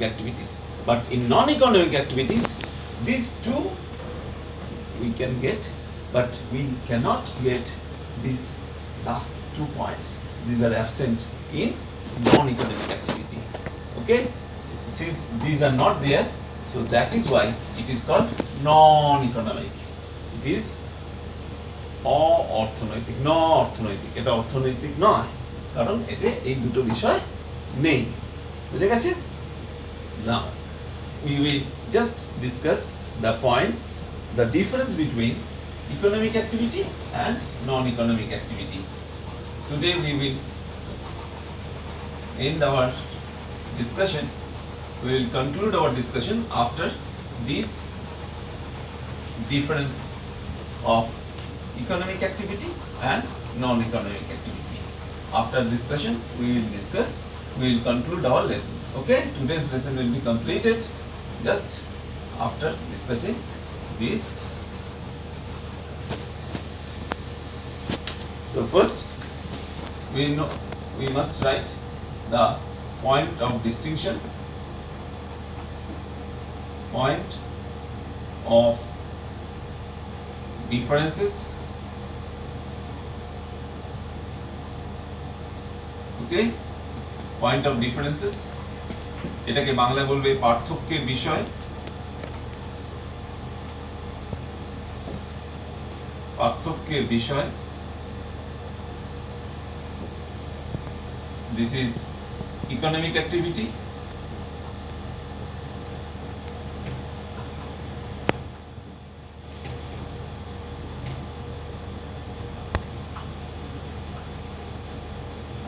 activities. But in non-economic activities, these two we can get, but we cannot get these last 2 points. These are absent in non-economic activity. Okay? Since these are not there, so that is why it is called non-economic. It is অর্থনৈতিক অর্থনৈতিক, এটা অর্থনৈতিক নয়, কারণ এতে এই দুটো বিষয় নেই। বুঝে গেছে? Now we will just discuss the points, the difference between economic activity and non-economic activity. Today we will end our discussion. We will conclude our discussion after this difference of economic activity and non-economic activity. After discussion, we will discuss. We will conclude our lesson. Okay, today's lesson will be completed just after discussing this. So first, we must write the point of distinction, point of differences. Okay, point of differences, এটাকে বাংলায় বলবে পার্থক্যের বিষয়। পার্থক্যের বিষয়, this is economic activity.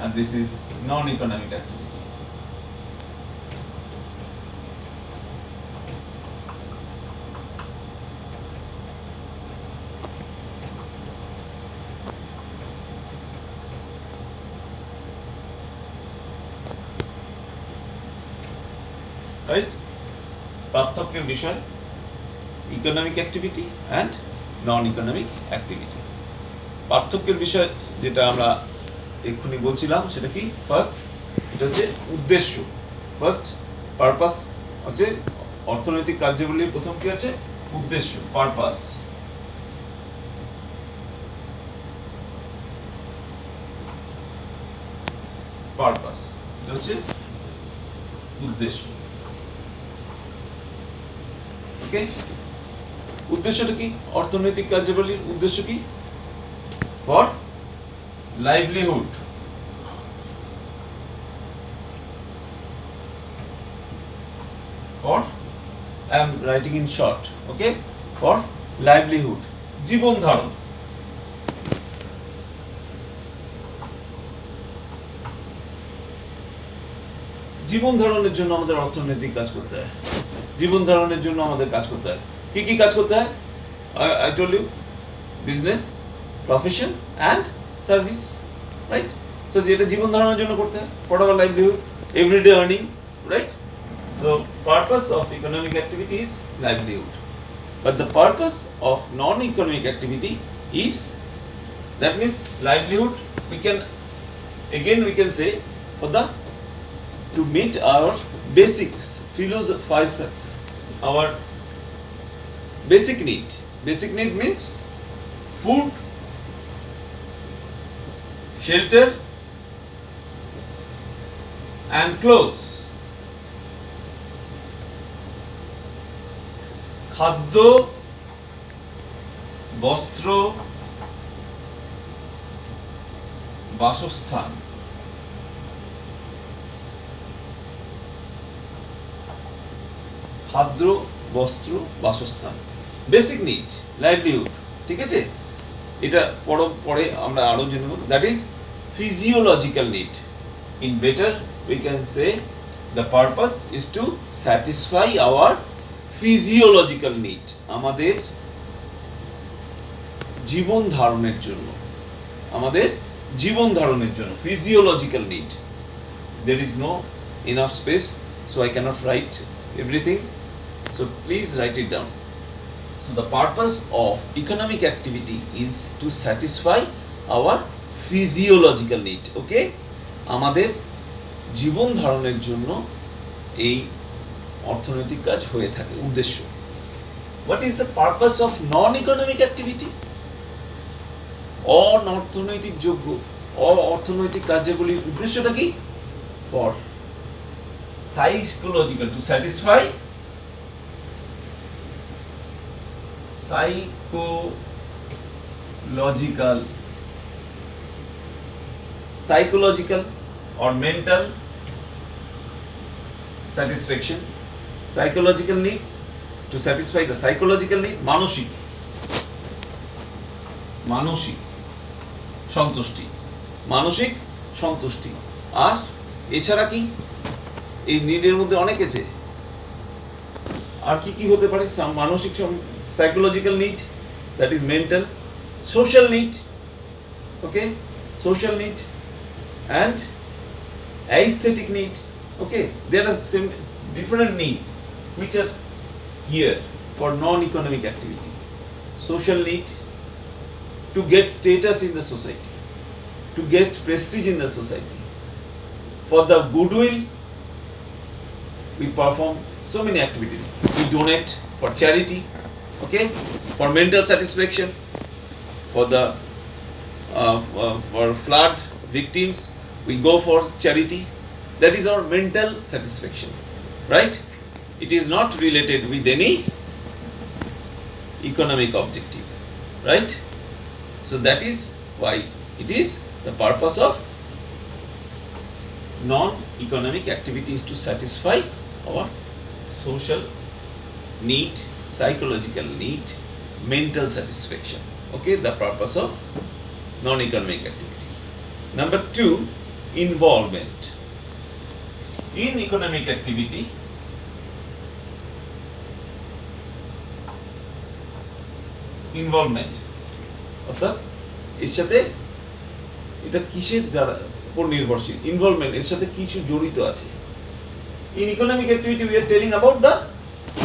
And this is non-economic activity. Right? পার্থক্যের বিষয়, economic activity and non-economic activity. পার্থক্যের বিষয় যেটা আমরা এক্ষুনি বলছিলাম সেটা কি? ফার্স্ট, এটা হচ্ছে উদ্দেশ্য। ফার্স্ট পারপাস হচ্ছে অর্থনৈতিক কার্যাবলীর প্রথম কি আছে? উদ্দেশ্য, পারপাস। পারপাস এটা হচ্ছে উদ্দেশ্য। ওকে, উদ্দেশ্যটা কি? অর্থনৈতিক কার্যাবলীর উদ্দেশ্য কি? For livelihood, or I am writing in short, okay, for livelihood, জীবন ধারণ। জীবন ধারণের জন্য আমাদের অর্থনৈতিক কাজ করতে হয়, জীবন ধারণের জন্য আমাদের কাজ করতে হয়। কি কি কাজ করতে হয়? I told you, business, profession and service, right? So যেটা জীবন ধারণের জন্য করতে হয়, for our livelihood, everyday earning, right? So purpose of economic activity is livelihood, but the purpose of non-economic activity is, that means livelihood, we can say for the to meet our basics, our basic need. Basic need means food, shelter and clothes. খাদ্য, বস্ত্র, বাসস্থান। খাদ্য, বস্ত্র, বাসস্থান, basic need, livelihood. ঠিক আছে, এটা পরে আমরা আরো জেনে নেব। That is physiological need. In better we can say the purpose is to satisfy our physiological need, আমাদের জীবন ধারণের জন্য, আমাদের জীবন ধারণের জন্য physiological need. There is no enough space, so I cannot write everything, so please write it down. So the purpose of economic activity is to satisfy our physiological need. Okay, আমাদের জীবন ধারণের জন্য এই অর্থনৈতিক কাজ হয়ে থাকে, উদ্দেশ্য। What is the purpose of non economic activity? অনর্থনৈতিক যোগ্য, অর্থনৈতিক কার্যগুলির উদ্দেশ্যটা কি? For psychological, to satisfy psychological or mental satisfaction, psychological needs, to satisfy the psychological need, মানসিক সন্তুষ্টি, মানসিক সন্তুষ্টি। আর এছাড়া কি এই নিডের মধ্যে অনেক আছে, আর কি কি হতে পারে? মানসিক, psychological need, that is mental, social need, okay, social need, and aesthetic need. Okay, there are some different needs which are here for non-economic activity. Social need, to get status in the society, to get prestige in the society. For the goodwill, we perform so many activities. We donate for charity, okay, for mental satisfaction, for the for flood victims, we go for charity. That is our mental satisfaction, right? It is not related with any economic objective, right? So that is why it is the purpose of non-economic activities, to satisfy our social need, psychological need, mental satisfaction. Okay, the purpose of non-economic activity. Number 2, involvement. In economic activity, involvement, অর্থাৎ এর সাথে এটা কিসের দ্বারা উপর নির্ভরশীল? Involvement এর সাথে কিছু জড়িত আছে। In economic activity we are telling about the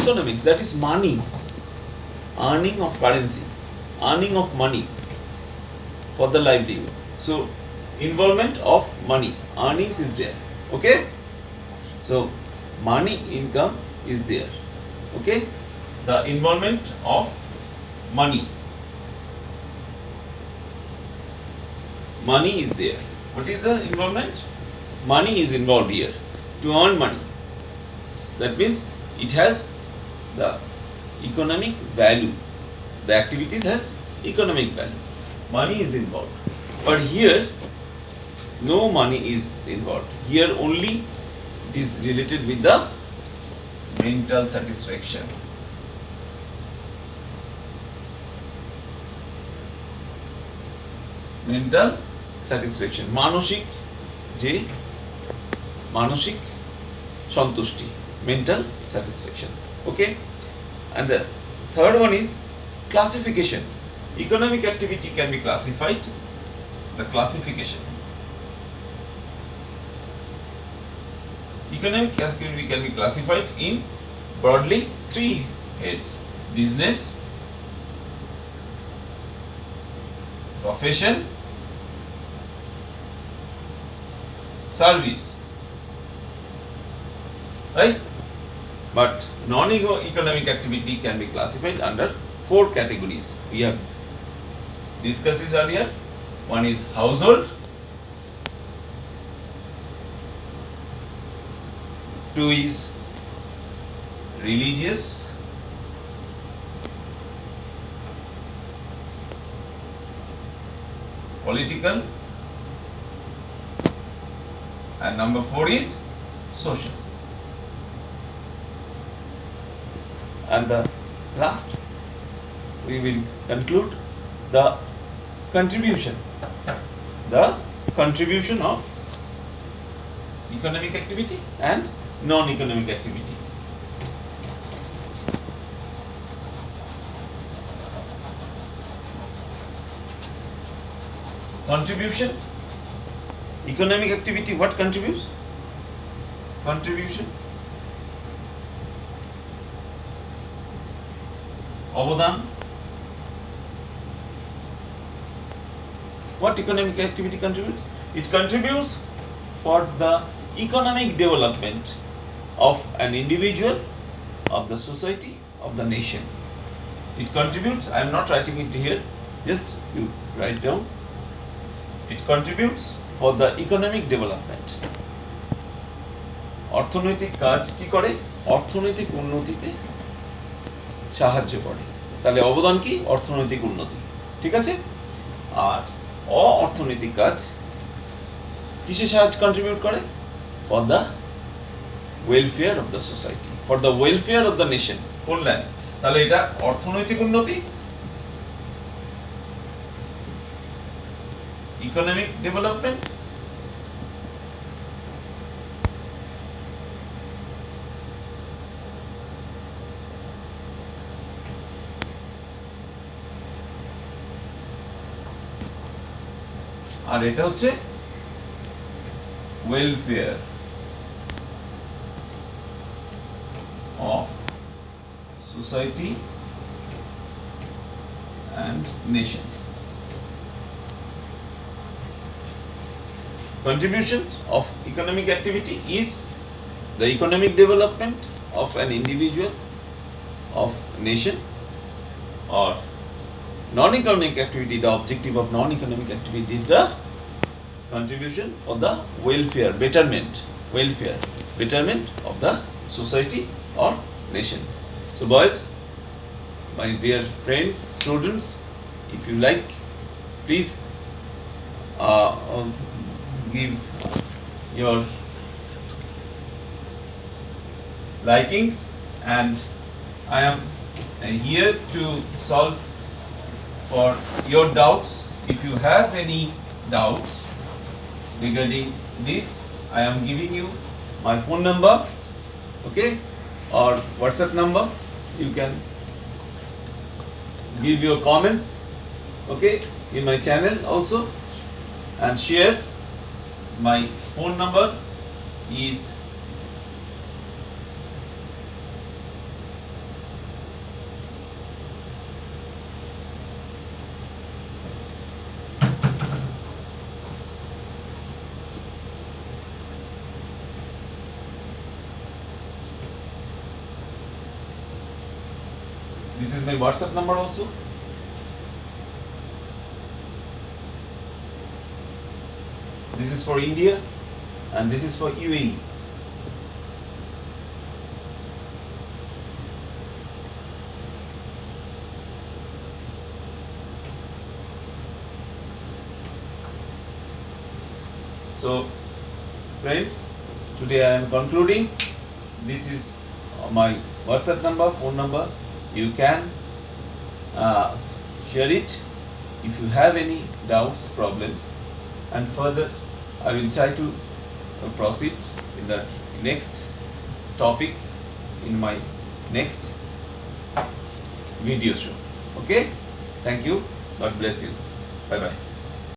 economics, that is money, earning of currency, earning of money for the livelihood. So involvement of money, earnings is there, okay? So money income is there, okay? The involvement of money is there. What is the involvement? Money is involved here, to earn money. That means it has the economic value, the activities has economic value, money is involved. But here no money is involved, here only it is related with the mental satisfaction. Mental satisfaction, মানসিক সন্তুষ্টি, mental satisfaction, okay? And the third one is classification. Economic activity can be classified, the classification. Economic activity can be classified in broadly 3 heads: business, profession, service, right? But non-economic activity can be classified under 4 categories. We have discussed this earlier. One is household, 2 is religious, political, and number 4 is social. And the last, we will conclude the contribution of economic activity and non-economic activity. Contribution, economic activity, what contributes? Contribution, অবদান. What economic activity contributes? It contributes for the economic development of an individual, of the society, of the nation. It contributes, I am not writing it here, just you write down. It contributes for the economic development. অর্থনৈতিক কাজ কি করে? অর্থনৈতিক উন্নতিতে সাহায্য করে। তাহলে অবদান কি? অর্থনৈতিক উন্নতি। ঠিক আছে? আর অর্থনৈতিক কাজ কিসে সাহায্য কন্ট্রিবিউট করে? For the welfare of the society, for the welfare of the nation. কল্যাণ। তাহলে এটা অর্থনৈতিক উন্নতি, ইকোনমিক ডেভেলপমেন্ট, আর এটা হচ্ছে welfare of society and nation. Contribution of economic activity is the economic development of an individual, of nation, or non-economic activity. The objective of non-economic activity is the contribution for the welfare, betterment of the society or nation. So boys, my dear friends, students, if you like, please give your likings, and I am here to solve for your doubts. If you have any doubts regarding this, I am giving you my phone number, okay, or WhatsApp number. You can give your comments, okay, in my channel also, and share. My phone number is this is my WhatsApp number also. This is for India and this is for UAE. So friends, today I am concluding. This is my WhatsApp number, phone number. You can share it if you have any doubts, problems, and further I will try to proceed in the next topic in my next video show. Okay? Thank you. God bless you. Bye bye.